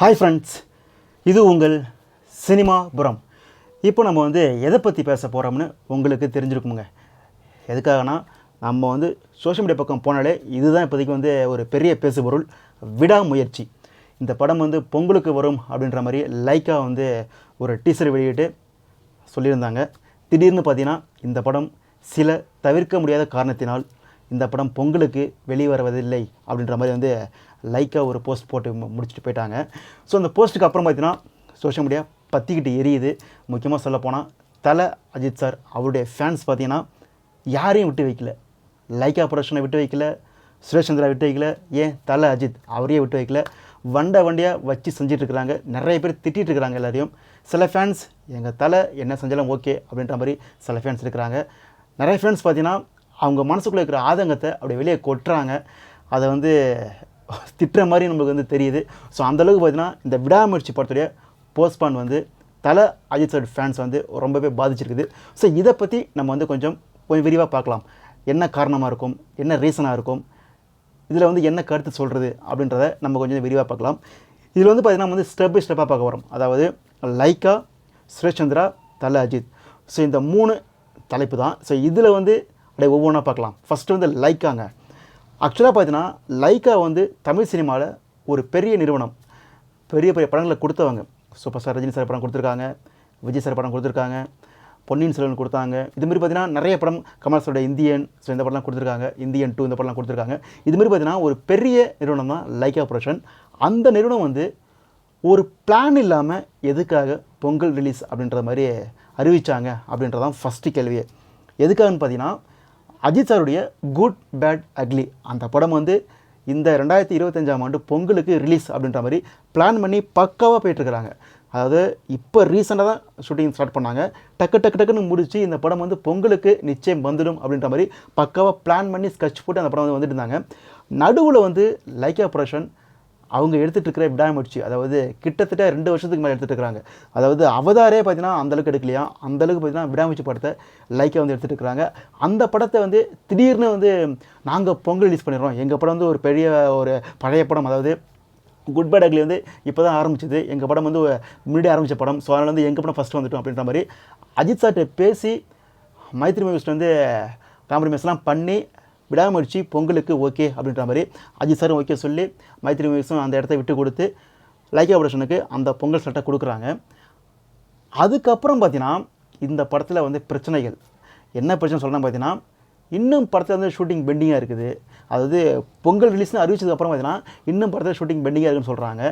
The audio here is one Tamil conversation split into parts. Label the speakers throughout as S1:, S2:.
S1: ஹாய் ஃப்ரெண்ட்ஸ், இது உங்கள் சினிமா புரம். இப்போ நம்ம எதை பற்றி பேச போகிறோம்னு உங்களுக்கு தெரிஞ்சிருக்குங்க. எதுக்காகனா நம்ம சோஷியல் மீடியா பக்கம் போனாலே இதுதான் இப்போதைக்கு ஒரு பெரிய பேசுபொருள், விடாமுயற்சி. இந்த படம் பொங்கலுக்கு வரும் அப்படின்ற மாதிரி லைக்கா ஒரு டீசர் வெளியிட்டு சொல்லியிருந்தாங்க. திடீர்னு பார்த்தீங்கன்னா இந்த படம் சில தவிர்க்க முடியாத காரணத்தினால் இந்த படம் பொங்கலுக்கு வெளிவருவதில்லை அப்படின்ற மாதிரி லைக்காக ஒரு போஸ்ட் போட்டு முடிச்சுட்டு போயிட்டாங்க. ஸோ அந்த போஸ்ட்டுக்கு அப்புறம் பார்த்தீங்கன்னா சோஷியல் மீடியா பற்றிக்கிட்டு எரியுது. முக்கியமாக சொல்லப்போனால் தலை அஜித் சார் அவருடைய ஃபேன்ஸ் பார்த்தீங்கன்னா யாரையும் விட்டு வைக்கல. லைக்கா ப்ரொடக்ஷனை விட்டு வைக்கல, சுரேஷ் சந்திரா விட்டு வைக்கல, ஏன் தலை அஜித் அவரையே விட்டு வைக்கல. வண்டியாக வச்சு செஞ்சிட்ருக்குறாங்க. நிறைய பேர் திட்டிகிட்டு இருக்கிறாங்க எல்லாரையும். சில ஃபேன்ஸ் எங்கள் தலை என்ன செஞ்சாலும் ஓகே அப்படின்ற மாதிரி சில ஃபேன்ஸ் இருக்கிறாங்க. நிறைய ஃபேன்ஸ் பார்த்தீங்கன்னா அவங்க மனசுக்குள்ளே இருக்கிற ஆதங்கத்தை அப்படியே வெளியே கொட்டுறாங்க. அதை திட்டுற மாதிரி நம்மளுக்கு தெரியுது. ஸோ அந்தளவுக்கு பார்த்தீங்கன்னா இந்த விடாமுயற்சி படத்துடைய போஸ்ட்பான் தலை அஜித் சார் ஃபேன்ஸ் ரொம்பவே பாதிச்சிருக்குது. ஸோ இதை பற்றி நம்ம கொஞ்சம் விரிவாக பார்க்கலாம். என்ன காரணமாக இருக்கும், என்ன ரீசனாக இருக்கும், இதில் என்ன கருத்து சொல்கிறது அப்படின்றத நம்ம கொஞ்சம் விரிவாக பார்க்கலாம். இதில் பார்த்தீங்கன்னா ஸ்டெப் பை ஸ்டெப்பாக பார்க்க வரோம். அதாவது லைக்கா, சுரேஷ் சந்திரா, தலை அஜித். ஸோ இந்த 3 தலைப்பு தான். ஸோ இதில் அப்படியே ஒவ்வொன்றா பார்க்கலாம். ஃபஸ்ட்டு லைக்காங்க. ஆக்சுவலாக பார்த்தீங்கன்னா லைக்கா தமிழ் சினிமாவில் ஒரு பெரிய நிறுவனம். பெரிய பெரிய படங்களை கொடுத்தவங்க. சூப்பர் ஸ்டார் ரஜினி சார் படம் கொடுத்துருக்காங்க, விஜய் சார் படம் கொடுத்துருக்காங்க, பொன்னியின் செல்வன் கொடுத்தாங்க. இதுமாதிரி பார்த்தீங்கன்னா நிறைய படம், கமல் சாரோட இந்தியன், ஸோ இந்த படம்லாம் கொடுத்துருக்காங்க, இந்தியன் 2 இந்த படம்லாம் கொடுத்துருக்காங்க. இதுமாதிரி பார்த்தீங்கன்னா ஒரு பெரிய நிறுவனம் தான் லைக்கா ப்ரொடக்ஷன். அந்த நிறுவனம் ஒரு பிளான் இல்லாமல் எதுக்காக பொங்கல் ரிலீஸ் அப்படின்ற மாதிரி அறிவித்தாங்க அப்படின்றதான் ஃபஸ்ட்டு கேள்வியே. எதுக்காகன்னு பார்த்தீங்கன்னா அஜித் சாருடைய குட் பேட் அக்லி அந்த படம் இந்த 2025ஆம் ஆண்டு பொங்கலுக்கு ரிலீஸ் அப்படின்ற மாதிரி பிளான் பண்ணி பக்காவாக போயிட்டுருக்கிறாங்க. அதாவது இப்போ ரீசெண்டாக தான் ஷூட்டிங் ஸ்டார்ட் பண்ணாங்க. டக்குன்னு முடிச்சு இந்த படம் பொங்கலுக்கு நிச்சயம் வந்துடும் அப்படின்ற மாதிரி பக்காவாக பிளான் பண்ணி ஸ்கெட்ச் போட்டு அந்த படம் வந்துட்டு இருந்தாங்க. நடுவில் லைக்கா ப்ரொடக்ஷன் அவங்க எடுத்துகிட்டு இருக்கிற விடாமுயற்சி, அதாவது கிட்டத்தட்ட 2 வருஷத்துக்கு மேலே எடுத்துகிட்டு இருக்கிறாங்க. அதாவது அவதாரே பார்த்தீங்கன்னா அந்தளவுக்கு எடுக்கலையா, அந்தளவுக்கு பார்த்தீங்கன்னா விடாமுயற்சி படத்தை லைக்கா எடுத்துகிட்டு இருக்கிறாங்க. அந்த படத்தை திடீர்னு நாங்கள் பொங்கல் ரிலீஸ் பண்ணிடுறோம், எங்கள் படம் ஒரு பெரிய ஒரு பழைய படம், அதாவது குட் பேட் அக்லி இப்போ தான் ஆரம்பிச்சது, எங்கள் படம் முன்னாடி ஆரம்பித்த படம், ஸோ அதனால் எங்கள் படம் ஃபஸ்ட்டு வந்துட்டோம் அப்படின்ற மாதிரி அஜித் சார்கிட்ட பேசி மைத்ரி மூவிஸ் காம்ப்ரமைஸ்லாம் பண்ணி விடாமுயற்சி பொங்கலுக்கு ஓகே அப்படின்ற மாதிரி அஜித் சாரும் ஓகே சொல்லி மைத்ரி மூவிஸும் அந்த இடத்த விட்டு கொடுத்து லைக்கா ப்ரொடக்ஷனுக்கு அந்த பொங்கல் சட்டை கொடுக்குறாங்க. அதுக்கப்புறம் பார்த்தீங்கன்னா இந்த படத்தில் பிரச்சனைகள் என்ன பிரச்சனை சொல்கிறேன் பார்த்தீங்கன்னா, இன்னும் படத்தில் ஷூட்டிங் பெண்டிங்காக இருக்குது. அதாவது பொங்கல் ரிலீஸ்னு அறிவிச்சதுக்கப்புறம் பார்த்தீங்கன்னா இன்னும் படத்தில் ஷூட்டிங் பெண்டிங்காக இருக்குன்னு சொல்கிறாங்க.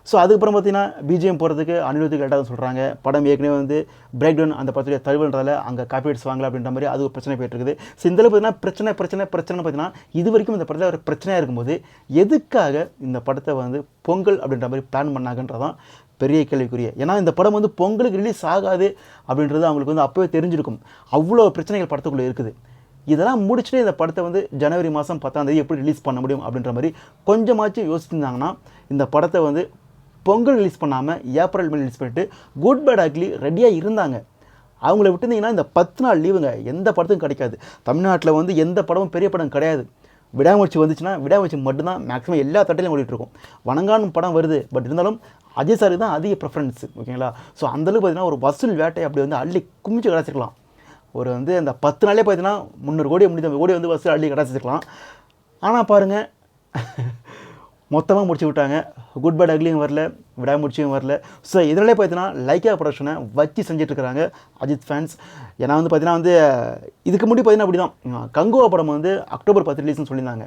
S1: ஸோ அதுக்கப்புறம் பார்த்தீங்கன்னா பிஜிஎம் போகிறதுக்கு அனிருத்துக்கு லேட்டாக சொல்கிறாங்க. படம் ஏற்கனவே பிரேக் டவுன் அந்த படத்துடைய தழுவுன்றதால அங்கே காப்பிரைட்ஸ் வாங்கலாம் அப்படின்ற மாதிரி அது ஒரு பிரச்சனை போயிட்டுருக்குது. ஸோ இதில் பார்த்தீங்கன்னா பிரச்சனை பார்த்தீங்கன்னா இது வரைக்கும் இந்த படத்தில் ஒரு பிரச்சனையாக இருக்கும்போது எதுக்காக இந்த படத்தை பொங்கல் அப்படின்ற மாதிரி பிளான் பண்ணாங்கன்றதான் பெரிய கேள்விக்குரிய. ஏன்னா இந்த படம் பொங்கலுக்கு ரிலீஸ் ஆகாது அப்படின்றது அவங்களுக்கு அப்போவே தெரிஞ்சிருக்கும். அவ்வளோ பிரச்சனைகள் படத்துக்குள்ளே இருக்குது. இதெல்லாம் முடிச்சுட்டு இந்த படத்தை ஜனவரி மாதம் 10ஆம் தேதி எப்படி ரிலீஸ் பண்ண முடியும் அப்படின்ற மாதிரி கொஞ்சமாச்சும் யோசிச்சிருந்தாங்கன்னா இந்த படத்தை பொங்கல் ரிலீஸ் பண்ணாமல் ஏப்ரல் மேல் ரிலீஸ் பண்ணிவிட்டு குட் பேட் அக்லி ரெடியாக இருந்தாங்க. அவங்கள விட்டுருந்தீங்கன்னா இந்த 10 நாள் லீவுங்க எந்த படத்துக்கும் கிடைக்காது. தமிழ்நாட்டில் எந்த படமும் பெரிய படம் கிடையாது. விடாமுயற்சி வந்துச்சுன்னா விடாமுயற்சி மட்டும்தான் மேக்ஸிமம் எல்லா தட்டிலையும் ஓடிட்டுருக்கும். வணங்கானும் படம் வருது, பட் இருந்தாலும் அஜய் சாருக்கு தான் அதிக ப்ரிஃபரன்ஸ், ஓகேங்களா. ஸோ அந்தளவுக்கு பார்த்தீங்கன்னா ஒரு வசூல் வேட்டை அப்படி அள்ளி குமிச்சு கிடச்சிருக்கலாம். ஒரு அந்த 10 நாளே பார்த்தீங்கன்னா 300 கோடி முடிஞ்ச வசூல் அள்ளி கிடச்சிருக்கலாம். ஆனால் பாருங்கள் மொத்தமாக முடிச்சு விட்டாங்க. குட் பேட் அக்லியும் வரல, விடாமுயற்சியும் வரல. ஸோ இதனாலே பார்த்தீங்கன்னா லைக்கா ப்ரொடக்ஷனை வச்சு செஞ்சிட்ருக்கிறாங்க அஜித் ஃபேன்ஸ். ஏன்னா பார்த்தீங்கன்னா இதுக்கு முன்னாடி பார்த்தீங்கன்னா அப்படி தான் கங்குவா படம் அக்டோபர் 10 ரிலீஸ்னு சொல்லியிருந்தாங்க.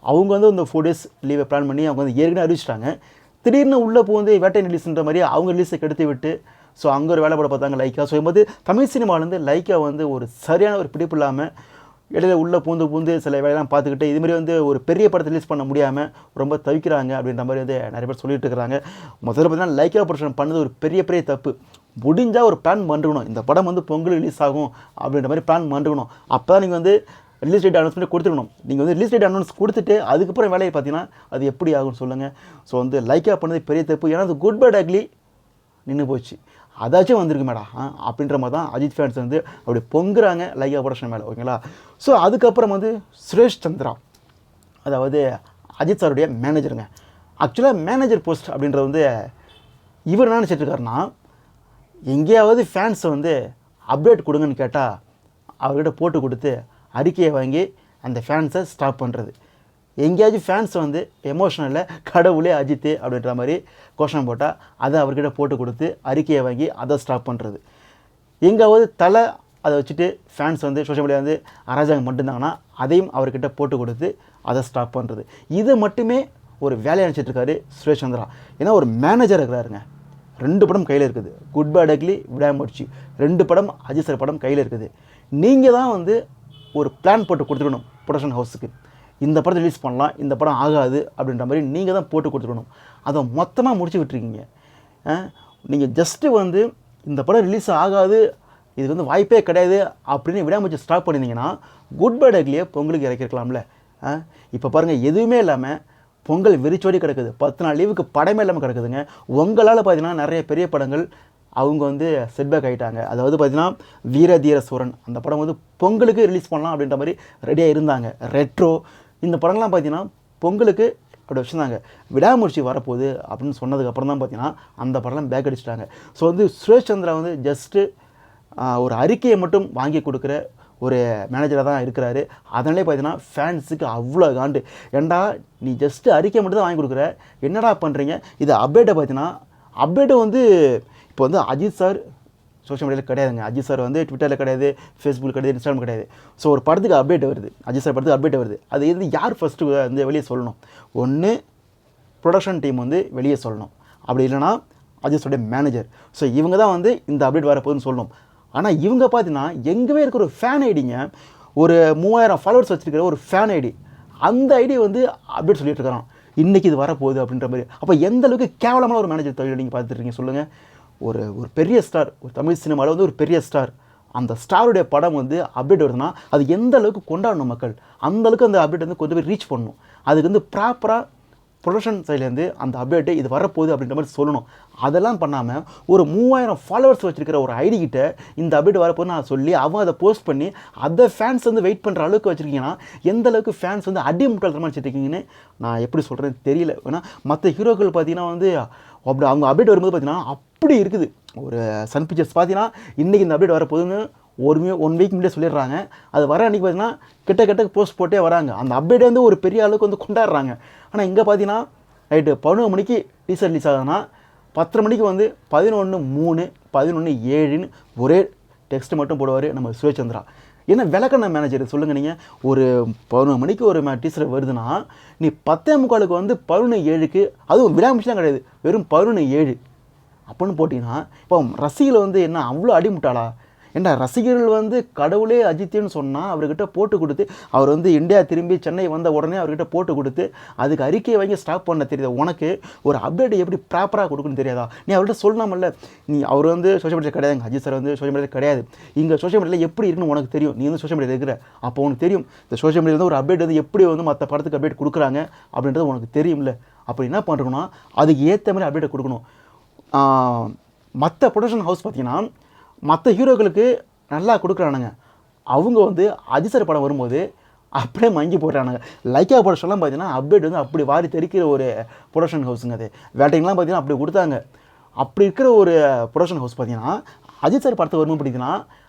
S1: அவங்க இந்த 4 days லீவை பிளான் பண்ணி அவங்க ஏற்கனவே அறிவிச்சிட்டாங்க. திடீர்னு உள்ளே வேட்டை ரிலீஸ்ன்ற மாதிரி அவங்க ரிலீஸை கெடுத்து விட்டு ஸோ அங்கே ஒரு வேலை போட பார்த்தாங்க லைக்கா. ஸோ போது தமிழ் சினிமாவிலேருந்து லைக்கா ஒரு சரியான ஒரு பிடிப்பு இல்லாமல் இடையில உள்ளே பூந்து சில வேலையெல்லாம் பார்த்துக்கிட்டு இதுமாரி ஒரு பெரிய படத்தை ரிலீஸ் பண்ண முடியாமல் ரொம்ப தவிக்கிறாங்க அப்படின்ற மாதிரி நிறைய பேர் சொல்லிட்டு இருக்கிறாங்க. முதல்ல பார்த்தீங்கன்னா லைக்கா ப்ரொடக்ஷன் பண்ணது ஒரு பெரிய தப்பு. முடிஞ்சால் ஒரு பிளான் பண்ணிருக்கணும், இந்த படம் பொங்கல் ரிலீஸ் ஆகும் அப்படின்ற மாதிரி பிளான் பண்ணிருக்கணும். அப்போ தான் நீங்கள் ரிலீஸ் டேட் அனௌன்ஸ்மெண்ட் கொடுத்துருக்கணும். நீங்கள் ரிலீஸ் டேட் அனௌன்ஸ் கொடுத்துட்டு அதுக்கப்புறம் வேலையை பார்த்தீங்கன்னா அது எப்படி ஆகும்னு சொல்லுங்கள். ஸோ லைக்கா பண்ணது பெரிய தப்பு. ஏன்னா அது குட் பேட் அக்லி நின்று போச்சு, அதாச்சும் வந்திருக்கு மேடா அப்படின்ற மாதிரி தான் அஜித் ஃபேன்ஸ் அப்படி பொங்குறாங்க லைக்கா ப்ரொடக்ஷன் மேலே, ஓகேங்களா. ஸோ அதுக்கப்புறம் சுரேஷ் சந்திரா, அதாவது அஜித் சாருடைய மேனேஜருங்க. ஆக்சுவலாக மேனேஜர் போஸ்ட் அப்படின்றது வந்து இவர் என்ன நினச்சிட்ருக்காருன்னா, எங்கேயாவது ஃபேன்ஸை வந்து அப்டேட் கொடுங்கன்னு கேட்டால் அவர்கிட்ட போட்டு கொடுத்து அறிக்கையை வாங்கி அந்த ஃபேன்ஸை ஸ்டாப் பண்ணுறது. எங்கேயாச்சும் ஃபேன்ஸ் வந்து எமோஷனலில் கடவுளே அஜித்து அப்படின்ற மாதிரி கோஷம் போட்டால் அதை அவர்கிட்ட போட்டு கொடுத்து அறிக்கையை வாங்கி அதை ஸ்டாப் பண்ணுறது. எங்காவது தலை அதை வச்சுட்டு ஃபேன்ஸ் வந்து சோஷியல் மீடியா வந்து அராஜகம் மட்டும்தாங்கன்னா அதையும் அவர்கிட்ட போட்டு கொடுத்து அதை ஸ்டாப் பண்ணுறது. இது மட்டுமே ஒரு வேலையை நினச்சிட்ருக்காரு சுரேஷ் சந்திரா. ஏன்னா ஒரு மேனேஜர் இருக்கிறாருங்க. 2 படம் கையில் இருக்குது, குட் பேட் அக்லி, விடாமுயற்சி, 2 படம் அஜித் சார் படம் கையில் இருக்குது. நீங்கள் தான் வந்து ஒரு பிளான் போட்டு கொடுத்துக்கணும் ப்ரொடக்ஷன் ஹவுஸுக்கு. இந்த படத்தை ரிலீஸ் பண்ணலாம், இந்த படம் ஆகாது அப்படின்ற மாதிரி நீங்கள் தான் போட்டு கொடுத்துக்கணும். அதை மொத்தமாக முடிச்சு விட்டுருக்கீங்க. நீங்கள் ஜஸ்ட்டு வந்து இந்த படம் ரிலீஸ் ஆகாது, இது வந்து வாய்ப்பே கிடையாது அப்படின்னு விடாமுயற்சி ஸ்டாப் பண்ணியிருந்தீங்கன்னா குட் பேட் அக்லியை பொங்கலுக்கு இறக்கிருக்கலாம்ல. இப்போ பாருங்கள், எதுவுமே இல்லாமல் பொங்கல் வெறிச்சோடி கிடக்குது. 10 நாள் லீவுக்கு படமே இல்லாமல் கிடக்குதுங்க. உங்களால் பார்த்தீங்கன்னா நிறைய பெரிய படங்கள் அவங்க வந்து செட்பேக் ஆகிட்டாங்க. அதாவது பார்த்தீங்கன்னா வீர தீர சூரன் அந்த படம் வந்து பொங்கலுக்கு ரிலீஸ் பண்ணலாம் அப்படின்ற மாதிரி ரெடியாக இருந்தாங்க. ரெட்ரோ இந்த படங்கள்லாம் பார்த்தீங்கன்னா பொங்கலுக்கு அப்படி வச்சுருந்தாங்க. விடாமுயற்சி வரப்போகுது அப்படின்னு சொன்னதுக்கப்புறம் தான் பார்த்தீங்கன்னா அந்த படம்லாம் பேக் அடிச்சிட்டாங்க. ஸோ வந்து சுரேஷ் சந்திரா வந்து ஜஸ்ட்டு ஒரு அறிக்கையை மட்டும் வாங்கி கொடுக்குற ஒரு மேனேஜராக தான் இருக்கிறாரு. அதனாலே பார்த்தீங்கன்னா ஃபேன்ஸுக்கு அவ்வளோ காண்டு. ஏண்டா நீ ஜஸ்ட்டு அறிக்கை மட்டும் தான் வாங்கி கொடுக்குற, என்னடா பண்ணுறீங்க? இது அப்டேட்டை பார்த்தீங்கன்னா அப்டேட்டு வந்து இப்போ வந்து அஜித் சார் சோஷியல் மீடியாவில் கிடையாதுங்க. அஜித் சார் வந்து ட்விட்டரில் கிடையாது, ஃபேஸ்புக் கிடையாது, இன்ஸ்டாகிராம் கிடையாது. ஸோ ஒரு படத்துக்கு அப்டேட் வருது, அஜித் சார் படத்துக்கு அப்டேட் வருது. அது வந்து யார் ஃபஸ்ட்டு வந்து வெளியே சொல்லணும்? ஒன்று ப்ரொடக்ஷன் டீம் வந்து வெளியே சொல்லணும், அப்படி இல்லைனா அஜித் சாருடைய மேனேஜர். ஸோ இவங்க தான் வந்து இந்த அப்டேட் வரப்போகுதுன்னு சொல்லணும். ஆனால் இவங்க பார்த்தீங்கன்னா எங்கவே இருக்கிற ஒரு ஃபேன் ஐடிங்க, ஒரு 3000 ஃபாலோவர்ஸ் வச்சுருக்கிற ஒரு ஃபேன் ஐடி, அந்த ஐடி வந்து அப்டேட் சொல்லிட்டு இருக்கிறான் இன்றைக்கி இது வரப்போகுது அப்படின்ற மாதிரி. அப்போ எந்த அளவுக்கு கேவலமான ஒரு மேனேஜர் தொழில் நீங்கள் பார்த்துருக்கீங்க சொல்லுங்கள். ஒரு பெரிய ஸ்டார், ஒரு தமிழ் சினிமாவில் வந்து ஒரு பெரிய ஸ்டார், அந்த ஸ்டாருடைய படம் வந்து அப்டேட் வருதுன்னா அது எந்த அளவுக்கு கொண்டாடணும் மக்கள், அந்த அளவுக்கு அந்த அப்டேட் வந்து கொஞ்சம் போய் ரீச் பண்ணணும். அதுக்கு வந்து ப்ராப்பராக ப்ரொடக்ஷன் சைட்லேருந்து அந்த அப்டேட்டு இது வரப்போகுது அப்படின்ற மாதிரி சொல்லணும். அதெல்லாம் பண்ணாமல் ஒரு 3000 ஃபாலோவர்ஸ் வச்சுருக்கிற ஒரு ஐடி கிட்ட இந்த அப்டேட் வரப்போது நான் சொல்லி அவன் அதை போஸ்ட் பண்ணி அதை ஃபேன்ஸ் வந்து வெயிட் பண்ணுற அளவுக்கு வச்சுருக்கீங்கன்னா எந்த அளவுக்கு ஃபேன்ஸ் வந்து அடி முட்டாள்தனமாக வச்சுருக்கீங்கன்னு நான் எப்படி சொல்கிறேன்னு தெரியல. ஏன்னா மற்ற ஹீரோக்கள் பார்த்தீங்கன்னா வந்து அப்படி அவங்க அப்டேட் வரும்போது பார்த்தீங்கன்னா அப்படி இருக்குது. ஒரு சன் பிக்சர்ஸ் பார்த்தீங்கன்னா இன்றைக்கி இந்த அப்டேட் வரப்போகுதுன்னு ஒன் வீக் முன்னாடியே சொல்லிடுறாங்க. அது வர அன்றைக்கி பார்த்தீங்கன்னா கிட்ட போஸ்ட் போட்டே வராங்க. அந்த அப்டேட்டே வந்து ஒரு பெரிய அளவுக்கு வந்து கொண்டாடுறாங்க. ஆனால் இங்கே பார்த்தீங்கன்னா நைட்டு 11 மணிக்கு டீசர் ரிலீஸ் ஆகுதுன்னா 10 மணிக்கு வந்து 11:03 11:07ன்னு ஒரே டெக்ஸ்ட் மட்டும் போடுவார் நம்ம சுரேஷ் சந்திரா. ஏன்னா விளக்கண்ண மேனேஜர் சொல்லுங்கள். நீங்கள் ஒரு 11 மணிக்கு ஒரு டீசர் வருதுன்னா நீ 10:45 வந்து 11:07க்கு, அதுவும் விடாமுயற்சிலாம் கிடையாது, வெறும் 11:07 அப்படின்னு போட்டிங்கன்னா இப்போ ரசிகர்கள் வந்து என்ன அவ்வளோ அடிமுட்டாளா? ஏன்னா ரசிகர்கள் வந்து கடவுளே அஜித்துன்னு சொன்னால் அவர்கிட்ட போட்டு கொடுத்து, அவர் வந்து இந்தியா திரும்பி சென்னை வந்த உடனே அவர்கிட்ட போட்டு கொடுத்து அதுக்கு அறிக்கையை வாங்கி ஸ்டாப் பண்ண தெரியுது. உனக்கு ஒரு அப்டேட் எப்படி ப்ராப்பராக கொடுக்குன்னு தெரியாதா? நீ அவர்கிட்ட சொல்லலாமல்ல. நீ அவர் வந்து சோஷியல் மீடியா கிடையாதுங்க, அஜித் சார் வந்து சோஷியல் மீடியா கிடையாது. இங்கே சோஷியல் மீடியாவில் எப்படி இருக்குன்னு உனக்கு தெரியும். நீ வந்து சோஷியல் மீடியா இருக்கிற, அப்போ உனக்கு தெரியும் இந்த சோஷியல் மீடியா வந்து ஒரு அப்டேட் வந்து எப்படி வந்து மற்ற படத்துக்கு அப்டேட் கொடுக்குறாங்க அப்படின்றது உனக்கு தெரியும்ல. அப்படி என்ன பண்ணுறோன்னா அதுக்கு ஏற்ற மாதிரி அப்டேட்டை கொடுக்கணும். மற்ற ப்ரொடக்ஷன் ஹவுஸ் பார்த்திங்கன்னா மற்ற ஹீரோக்களுக்கு நல்லா கொடுக்குறானுங்க, அவங்க வந்து அஜித் சார் படம் வரும்போது அப்படியே மங்கி போடுறானுங்க. லைக்கா ப்ரொடக்ஷன்லாம் பார்த்தீங்கன்னா அப்டேட் வந்து அப்படி வாரி தெரிக்கிற ஒரு ப்ரொடக்ஷன் ஹவுஸுங்க. அது வேட்டைங்கெலாம் பார்த்தீங்கன்னா அப்படி கொடுத்தாங்க. அப்படி இருக்கிற ஒரு ப்ரொடக்ஷன் ஹவுஸ் பார்த்தீங்கன்னா அஜித் சார் படத்தை வரும்போது பார்த்தீங்கன்னா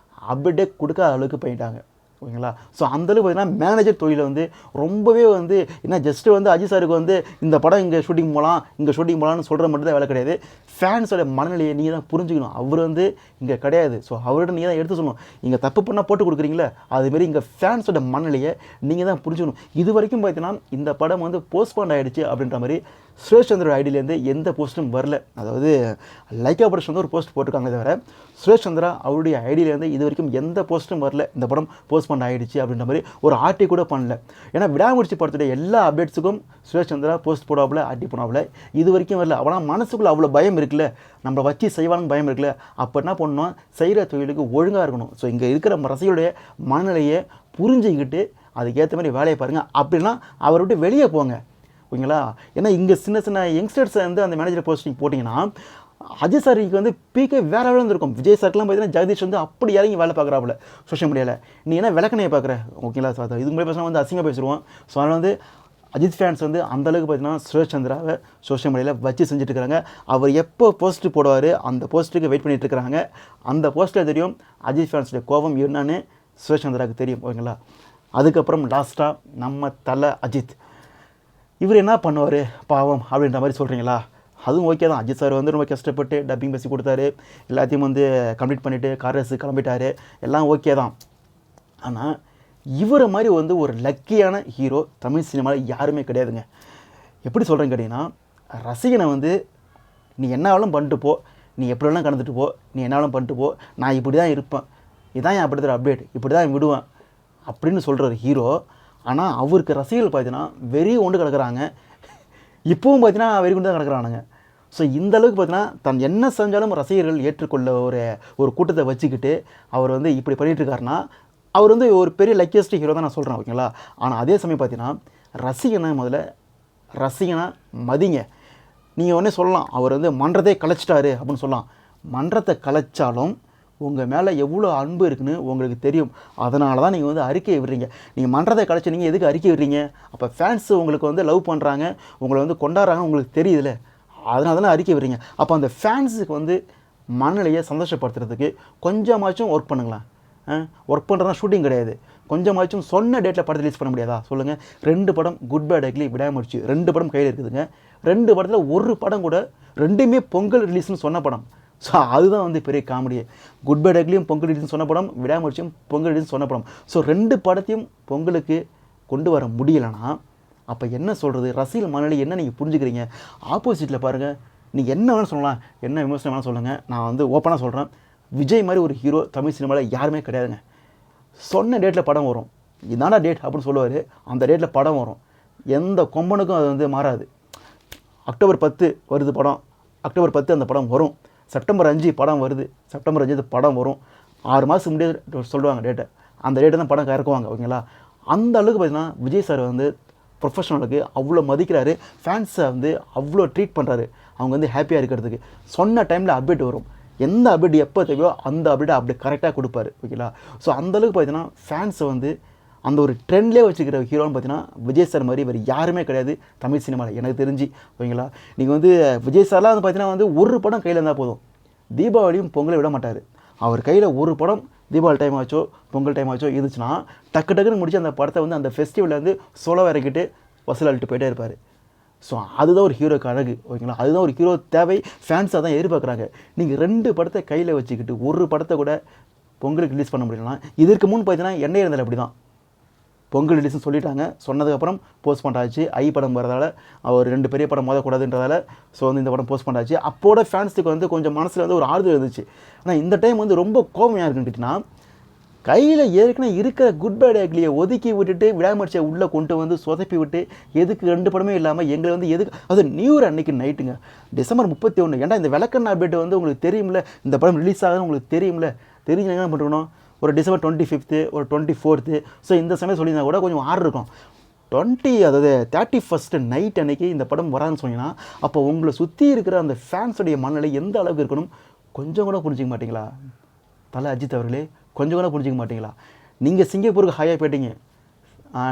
S1: அப்டேட்டே கொடுக்காத அளவுக்கு போயிட்டாங்க. ஓகேங்களா? ஸோ அந்தளவுக்கு பார்த்தீங்கன்னா மேனேஜர் தொழிலை வந்து ரொம்பவே வந்து என்ன ஜஸ்ட்டு வந்து அஜித் சாருக்கு வந்து இந்த படம் இங்கே ஷூட்டிங் போகலாம், இங்கே ஷூட்டிங் போகலான்னு சொல்கிற மட்டும் தான் வேலை கிடையாது. ஃபேன்ஸோட மனநிலையை நீங்கள் தான் புரிஞ்சுக்கணும். அவர் வந்து இங்கே கிடையாது. ஸோ அவர்கிட்ட நீங்கள் தான் எடுத்து சொல்லணும். இங்கே தப்பு பண்ணால் போட்டு கொடுக்குறீங்களே, அதுமாரி இங்கே ஃபேன்ஸோட மனநிலையை நீங்கள் தான் புரிஞ்சுக்கணும். இது வரைக்கும் பார்த்தீங்கன்னா இந்த படம் வந்து போஸ்ட்போன் ஆகிடுச்சு அப்படின்ற மாதிரி சுரேஷ் சந்திரோட ஐடியிலேருந்து எந்த போஸ்ட்டும் வரல. அதாவது லைக்கா ப்ரொடக்ஷன் வந்து ஒரு போஸ்ட் போட்டிருக்காங்க தவிர சுரேஷ் சந்திரா அவருடைய ஐடியிலேருந்து இது வரைக்கும் எந்த போஸ்ட்டும் வரல. இந்த படம் போஸ்ட்போன் ஆகிடுச்சு அப்படின்ற மாதிரி ஒரு ஆர்டி கூட பண்ணல. ஏன்னா விடாமுயற்சி படத்துடைய எல்லா அப்டேட்ஸுக்கும் சுரேஷ் சந்திரா போஸ்ட் போடாமல் ஆர்டி போடாமல் இது வரைக்கும் வரல. அவனால் மனசுக்குள்ளே அவ்வளோ பயம் இருக்குல்ல, நம்மளை வச்சு செய்வானுன்னு பயம் இருக்குல்ல. அப்போ என்ன பண்ணணும், செய்கிற தொழிலுக்கு ஒழுங்காக இருக்கணும். ஸோ இங்கே இருக்கிற ரசிகர்களுடைய மனநிலையை புரிஞ்சுக்கிட்டு அதுக்கேற்ற மாதிரி வேலையை பாருங்கள். அப்படின்னா அவரை விட்டு வெளியே போங்க. ஓகேங்களா? ஏன்னா இங்கே சின்ன சின்ன யங்ஸ்டர்ஸை வந்து அந்த மேனேஜர் போஸ்டிங் போட்டிங்கன்னா அஜய் சாருக்கு வந்து பீக்கே வேறு வேலை இருந்திருக்கும். விஜய் சார்க்கெலாம் பார்த்தீங்கன்னா ஜெகதீஷ் வந்து அப்படி இறங்கி வேலை பார்க்குறாப்புல சோஷியல் மீடியாவில். நீ என்ன விளக்கணையை பார்க்குற? ஓகேங்களா? ஸோ இதுக்கு முன்னாடி பேசினா வந்து அசிங்கம் பேசிடுவோம். ஸோ அதனால் வந்து அஜித் ஃபேன்ஸ் வந்து அந்தளவுக்கு பார்த்தீங்கன்னா சுரேஷ் சந்திராவை சோஷியல் மீடியாவில் வச்சு செஞ்சுட்டு இருக்கிறாங்க. அவர் எப்போ போஸ்ட்டு போடுவார் அந்த போஸ்ட்டுக்கு வெயிட் பண்ணிகிட்டு இருக்கிறாங்க. அந்த போஸ்ட்டில் தெரியும் அஜித் ஃபேன்ஸுடைய கோபம் என்னன்னு சுரேஷ் சந்திராவுக்கு தெரியும், ஓகேங்களா. அதுக்கப்புறம் லாஸ்ட்டாக நம்ம தலை அஜித் இவர் என்ன பண்ணுவார் பாவம் அப்படின்ற மாதிரி சொல்கிறீங்களா? அதுவும் ஓகே தான். அஜித் சார் வந்து ரொம்ப கஷ்டப்பட்டு டப்பிங் பேசி கொடுத்தாரு, எல்லாத்தையும் வந்து கம்ப்ளீட் பண்ணிவிட்டு கார்ரஸ் கிளம்பிட்டார், எல்லாம் ஓகே தான். ஆனால் இவரை மாதிரி வந்து ஒரு லக்கியான ஹீரோ தமிழ் சினிமாவில் யாருமே கிடையாதுங்க. எப்படி சொல்கிறேன்னு கேட்டிங்கன்னா, ரசிகனை வந்து நீ என்ன வேணாலும் பண்ணிட்டு போ, நீ எப்படி வேணாலும் கடந்துட்டு போ, நீ என்ன வேணாலும் பண்ணிட்டு போ, நான் இப்படி தான் இருப்பேன், இதான் என் அப்படி தர அப்டேட், இப்படி தான் விடுவேன் அப்படின்னு சொல்கிற ஹீரோ. ஆனால் அவருக்கு ரசிகர்கள் பார்த்தீங்கன்னா வெறி கொண்டு கிடக்குறாங்க. இப்போவும் பார்த்தீங்கன்னா வெறி கொண்டு தான் கிடக்குறானுங்க. ஸோ இந்தளவுக்கு பார்த்தீங்கன்னா தான் என்ன செஞ்சாலும் ரசிகர்கள் ஏற்றுக்கொள்ள ஒரு கூட்டத்தை வச்சுக்கிட்டு அவர் வந்து இப்படி பண்ணிகிட்ருக்காருன்னா அவர் வந்து ஒரு பெரிய லக்கியஸ்ட் ஹீரோ தான் நான் சொல்கிறேன், ஓகேங்களா. ஆனால் அதே சமயம் பார்த்தீங்கன்னா ரசிகனை மதிங்க. நீங்கள் உடனே சொல்லலாம் அவர் வந்து மன்றத்தை கலைச்சிட்டாரு அப்படின்னு சொல்லலாம். மன்றத்தை கலைச்சாலும் உங்கள் மேலே எவ்வளோ அன்பு இருக்குன்னு உங்களுக்கு தெரியும். அதனால தான் நீங்கள் வந்து அறிக்கை விடுறீங்க. நீங்கள் மன்றத்தை கலைச்சி நீங்கள் எதுக்கு அறிக்கை விடுறீங்க? அப்போ ஃபேன்ஸு உங்களுக்கு வந்து லவ் பண்ணுறாங்க, உங்களை வந்து கொண்டாடுறாங்கன்னு உங்களுக்கு தெரியுதுல்ல, அதனால தானே அறிக்கை விடுறீங்க. அப்போ அந்த ஃபேன்ஸுக்கு வந்து மனநிலையை சந்தோஷப்படுத்துறதுக்கு கொஞ்சமாச்சும் ஒர்க் பண்ணுங்களேன். ஒர்க் பண்ணுறதா ஷூட்டிங் கிடையாது, கொஞ்சமாச்சும் சொன்ன டேட்டில் படத்தை ரிலீஸ் பண்ண முடியாதா சொல்லுங்கள்? 2 படம் குட் பேட் அக்லி விடாமுயற்சி 2 படம் கையில் இருக்குதுங்க. 2 படத்தில் ஒரு படம் கூட 2மே பொங்கல் ரிலீஸ்னு சொன்ன படம். ஸோ அதுதான் வந்து பெரிய காமெடியே. குட் பேட் அக்லியும் பொங்கல் ரிலீஸ்னு சொன்ன படம், விடாமுயற்சியும் பொங்கல் ரிலீஸ்னு சொன்ன படம். ஸோ 2 படத்தையும் பொங்கலுக்கு கொண்டு வர முடியலைன்னா அப்போ என்ன சொல்கிறது? ரசிகர் மனநிலை என்ன நீங்கள் புரிஞ்சுக்கிறீங்க? ஆப்போசிட்டில் பாருங்கள், நீங்கள் என்ன வேணும் சொல்லலாம், என்ன விமர்சனம் வேணும் சொல்லுங்கள். நான் வந்து ஓப்பனாக சொல்கிறேன், விஜய் மாதிரி ஒரு ஹீரோ தமிழ் சினிமாவில் யாருமே கிடையாதுங்க. சொன்ன டேட்டில் படம் வரும், இதான டேட் அப்படின்னு சொல்லுவார், அந்த டேட்டில் படம் வரும். எந்த கொம்பனுக்கும் அது வந்து மாறாது. அக்டோபர் 10 வருது படம், அக்டோபர் 10 அந்த படம் வரும். செப்டம்பர் 5 படம் வருது, செப்டம்பர் 5 படம் வரும். 6 மாதத்துக்கு முன்னாடி சொல்லுவாங்க டேட்டை, அந்த டேட்டை தான் படம் இறக்குவாங்க, ஓகேங்களா. அந்த அளவுக்கு பார்த்தீங்கன்னா விஜய் சார் வந்து ப்ரொஃபஷனலுக்கு அவ்வளோ மதிக்கிறாரு, ஃபேன்ஸை வந்து அவ்வளோ ட்ரீட் பண்ணுறாரு. அவங்க வந்து ஹாப்பியாக இருக்கிறதுக்கு சொன்ன டைமில் அப்டேட் வரும். எந்த அப்டேட் எப்போ தேவையோ அந்த அப்டேட்டை அப்படி கரெக்டாக கொடுப்பாரு, ஓகேங்களா. ஸோ அந்தளவுக்கு பார்த்தீங்கன்னா ஃபேன்ஸை வந்து அந்த ஒரு ட்ரெண்ட்லேயே வச்சுக்கிற ஹீரோன்னு பார்த்தீங்கன்னா விஜய் சார் மாதிரி வேறு யாருமே கிடையாது தமிழ் சினிமாவில் எனக்கு தெரிஞ்சு, ஓகேங்களா. நீங்கள் வந்து விஜய் சார்லாம் வந்து பார்த்தீங்கன்னா வந்து ஒரு படம் கையில் இருந்தால் போதும், தீபாவளியும் பொங்கலை விட மாட்டார். அவர் கையில் ஒரு படம் தீபாவளி டைம் ஆச்சோ பொங்கல் டைம் ஆச்சோ இருந்துச்சுன்னா டக்குன்னு முடிச்சு அந்த படத்தை வந்து அந்த ஃபெஸ்டிவலில் வந்து சோலோவாக இறக்கிட்டு வசூலாளிட்டு போயிட்டே இருப்பார். ஸோ அதுதான் ஒரு ஹீரோக்கு அழகு, ஓகேங்களா. அதுதான் ஒரு ஹீரோ தேவை, ஃபேன்ஸாக தான் எதிர்பார்க்குறாங்க. நீங்கள் 2 படத்தை கையில் வச்சுக்கிட்டு ஒரு படத்தை கூட பொங்கலுக்கு ரிலீஸ் பண்ண முடியலன்னா, இதற்கு முன் பார்த்தீங்கன்னா எண்ணெய் இருந்தால் அப்படி தான் பொங்கல் ரிலீஸ்னு சொல்லிட்டாங்க. சொன்னதுக்கப்புறம் போஸ்ட் பண்ணாச்சு. படம் வரதால் அவர் 2 பெரிய படம் மோதக்கூடாதுன்றதால ஸோ வந்து இந்த படம் போஸ்ட் பண்ணாச்சு. அப்போட ஃபேன்ஸுக்கு வந்து கொஞ்சம் மனசில் வந்து ஒரு ஆறுதல் இருந்துச்சு. ஆனால் இந்த டைம் வந்து ரொம்ப கோபம் யாருக்குன்னு கேட்டிங்கன்னா, கையில் ஏற்கனவே இருக்கிற குட் பேட் அக்லியை ஒதுக்கி விட்டுட்டு விடாமுயற்சியை உள்ளே கொண்டு வந்து சொதப்பி விட்டு எதுக்கு 2 படமே இல்லாமல் எங்களை வந்து எதுக்கு, அது நியூ இயர் அன்னைக்கு நைட்டுங்க, டிசம்பர் 31. ஏன்டா இந்த விளக்கண்ணா அப்டேட் வந்து உங்களுக்கு தெரியும்ல, இந்த படம் ரிலீஸ் ஆகுதுன்னு உங்களுக்கு தெரியும்ல, தெரிஞ்சு என்ன பண்ணுறோம், ஒரு டிசம்பர் 25 ஒரு 24. ஸோ இந்த சமயம் சொல்லியிருந்தா கூட கொஞ்சம் ஆர்டர் இருக்கும். 31 நைட் அன்னைக்கு இந்த படம் வராதுன்னு சொன்னீங்கன்னா அப்போ உங்களை சுற்றி இருக்கிற அந்த ஃபேன்ஸுடைய மனநிலை எந்த அளவுக்கு இருக்கணும் கொஞ்சம் கூட புரிஞ்சிக்க மாட்டிங்களா? தலை அஜித் அவர்களே, கொஞ்சம் கூட புரிஞ்சிக்க மாட்டிங்களா? நீங்கள் சிங்கப்பூருக்கு ஹையாக போயிட்டீங்க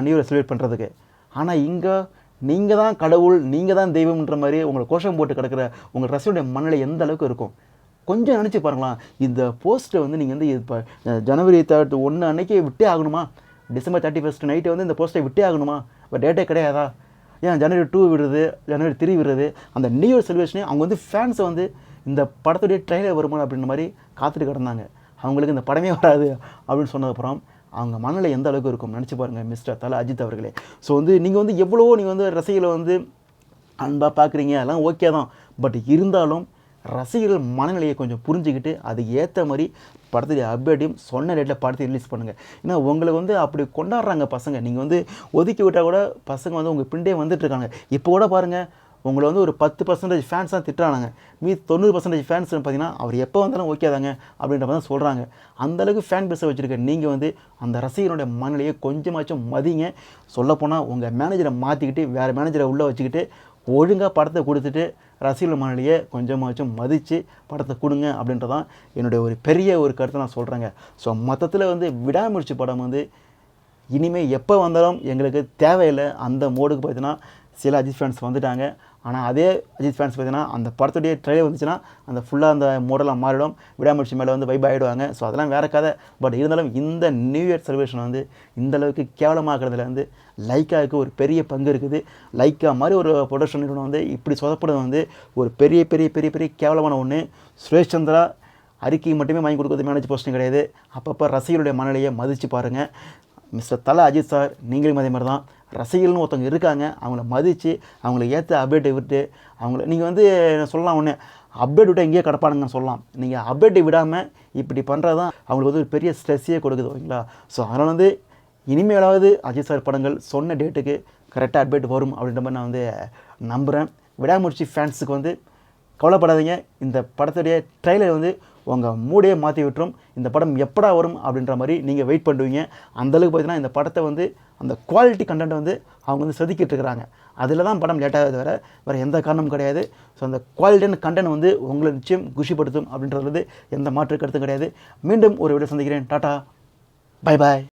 S1: நியூ இயர் செலிப்ரேட் பண்ணுறதுக்கு, ஆனால் இங்கே நீங்கள் தான் கடவுள், நீங்கள் தான் தெய்வம்ன்ற மாதிரி உங்களை கோஷம் போட்டு கிடக்கிற உங்கள் ரசிகனுடைய மனநிலை எந்த அளவுக்கு இருக்கும் கொஞ்சம் நினச்சி பாருங்களாம். இந்த போஸ்ட்டை வந்து நீங்கள் வந்து இப்போ ஜனவரி 1 அன்னைக்கு விட்டே ஆகணுமா? டிசம்பர் 31 நைட்டை வந்து இந்த போஸ்ட்டை விட்டே ஆகணுமா? இப்போ டேட்டே கிடையாதா? ஏன் ஜனவரி 2 விடுறது, ஜனவரி 3 விடுறது? அந்த நியூ இயர் செலிப்ரேஷனே அவங்க வந்து ஃபேன்ஸை வந்து இந்த படத்துடைய ட்ரெயிலர் வருமா அப்படின்ற மாதிரி காத்துட்டு கிடந்தாங்க. அவங்களுக்கு இந்த படமே வராது அப்படின்னு சொன்னதுக்கப்புறம் அவங்க மனநிலை எந்த அளவுக்கு இருக்கும் நினச்சி பாருங்கள் மிஸ்டர் தலை அஜித் அவர்களே. ஸோ வந்து நீங்கள் வந்து எவ்வளோ நீங்கள் வந்து ரசிகர்களை வந்து அன்பாக பார்க்குறீங்க, அதெல்லாம் ஓகே தான். பட் இருந்தாலும் ரசிகர்கள் மனநிலையை கொஞ்சம் புரிஞ்சுக்கிட்டு அதுக்கு ஏற்ற மாதிரி படத்துடைய அப்டேட்டையும் சொன்ன டேட்டில் படத்தை ரிலீஸ் பண்ணுங்கள். ஏன்னா உங்களுக்கு வந்து அப்படி கொண்டாடுறாங்க பசங்க. நீங்கள் வந்து ஒதுக்கி விட்டால் கூட பசங்க வந்து உங்கள் பிண்டே வந்துட்டுருக்காங்க. இப்போ கூட பாருங்கள், உங்களை வந்து ஒரு 10% ஃபேன்ஸ் தான் திட்டுறாங்க, மீதி 90% ஃபேன்ஸ் பார்த்தீங்கன்னா அவர் எப்போ வந்தாலும் ஓகே தாங்க அப்படின்ற மாதிரி தான் சொல்கிறாங்க. அந்தளவுக்கு ஃபேன் பேஸை வச்சுருக்க நீங்கள் வந்து அந்த ரசிகனுடைய மனநிலையை கொஞ்சமாச்சும் மதிங்க. சொல்லப்போனால் உங்கள் மேனேஜரை மாற்றிக்கிட்டு வேறு மேனேஜரை உள்ளே வச்சுக்கிட்டு ஒழுங்காக படத்தை கொடுத்துட்டு ரசிகர்கள் மனநிலையை கொஞ்சமாச்சும் மதித்து படத்தை கொடுங்க அப்படின்றதான் என்னுடைய ஒரு பெரிய ஒரு கருத்தை நான் சொல்கிறேங்க. ஸோ மொத்தத்தில் வந்து விடாமுயற்சி படம் வந்து இனிமேல் எப்போ வந்தாலும் எங்களுக்கு தேவையில்லை அந்த மோடுக்கு பார்த்தீங்கன்னா சில அஜித் ஃபேன்ஸ் வந்துட்டாங்க. ஆனால் அதே அஜித் ஃபேன்ஸ் பார்த்தீங்கன்னா அந்த படத்துடைய ட்ரெயிலர் வந்துச்சுன்னா அந்த ஃபுல்லாக அந்த மோடெல்லாம் மாறிடும், விடாமுயற்சி மேலே வந்து வைப் ஆகிடுவாங்க. ஸோ அதெல்லாம் வேறு கதை. பட் இருந்தாலும் இந்த நியூ இயர் செலிப்ரேஷன் வந்து இந்தளவுக்கு கேவலமாக்குறதுல வந்து லைக்காவுக்கு ஒரு பெரிய பங்கு இருக்குது. லைக்கா மாதிரி ஒரு ப்ரொடக்ஷன் நிறுவனம் வந்து இப்படி சொதப்படுறது வந்து ஒரு பெரிய பெரிய பெரிய பெரிய கேவலமான ஒன்று. சுரேஷ் சந்திரா அறிக்கை மட்டுமே வாங்கி கொடுக்குறது மேனேஜ் போஸ்டிங் கிடையாது. அப்பப்போ ரசிகர்களுடைய மனநிலையை மதித்து பாருங்கள். மிஸ்டர் தல அஜித் சார் நீங்களும் அதே மாதிரி தான். ரசிகர்கள்னு ஒருத்தவங்க இருக்காங்க, அவங்கள மதித்து அவங்கள ஏற்ற அப்டேட்டை விட்டு அவங்கள நீங்கள் வந்து சொல்லலாம் ஒன்று அப்டேட் விட்டால் எங்கேயே கிடப்பானுங்கன்னு சொல்லலாம். நீங்கள் அப்டேட்டை விடாமல் இப்படி பண்ணுறது தான் அவங்களுக்கு வந்து ஒரு பெரிய ஸ்ட்ரெஸ்ஸே கொடுக்குது ஓகேங்களா. ஸோ அதனால் வந்து இனிமேலாவது அஜித் சார் படங்கள் சொன்ன டேட்டுக்கு கரெக்டாக அப்டேட் வரும் அப்படின்ற மாதிரி நான் வந்து நம்புகிறேன். விடாமுயற்சி ஃபேன்ஸுக்கு வந்து கவலைப்படாதீங்க, இந்த படத்துடைய ட்ரெய்லர் வந்து உங்கள் மூடையே மாற்றி விட்டுரும். இந்த படம் எப்படா வரும் அப்படின்ற மாதிரி நீங்கள் வெயிட் பண்ணுவீங்க. அந்தளவுக்கு பார்த்தீங்கன்னா இந்த படத்தை வந்து அந்த குவாலிட்டி கண்டென்ட்டை வந்து அவங்க வந்து செதுக்கிட்டு இருக்கிறாங்க. அதில் தான் படம் லேட்டாகிறது வேறு எந்த காரணமும் கிடையாது. ஸோ அந்த குவாலிட்டியான கண்டென்ட் வந்து உங்களை நிச்சயம் குஷிப்படுத்தும் அப்படின்றது வந்து எந்த மாற்று கருத்தும் கிடையாது. மீண்டும் ஒரு வீடியோ சந்திக்கிறேன். Tata, bye bye.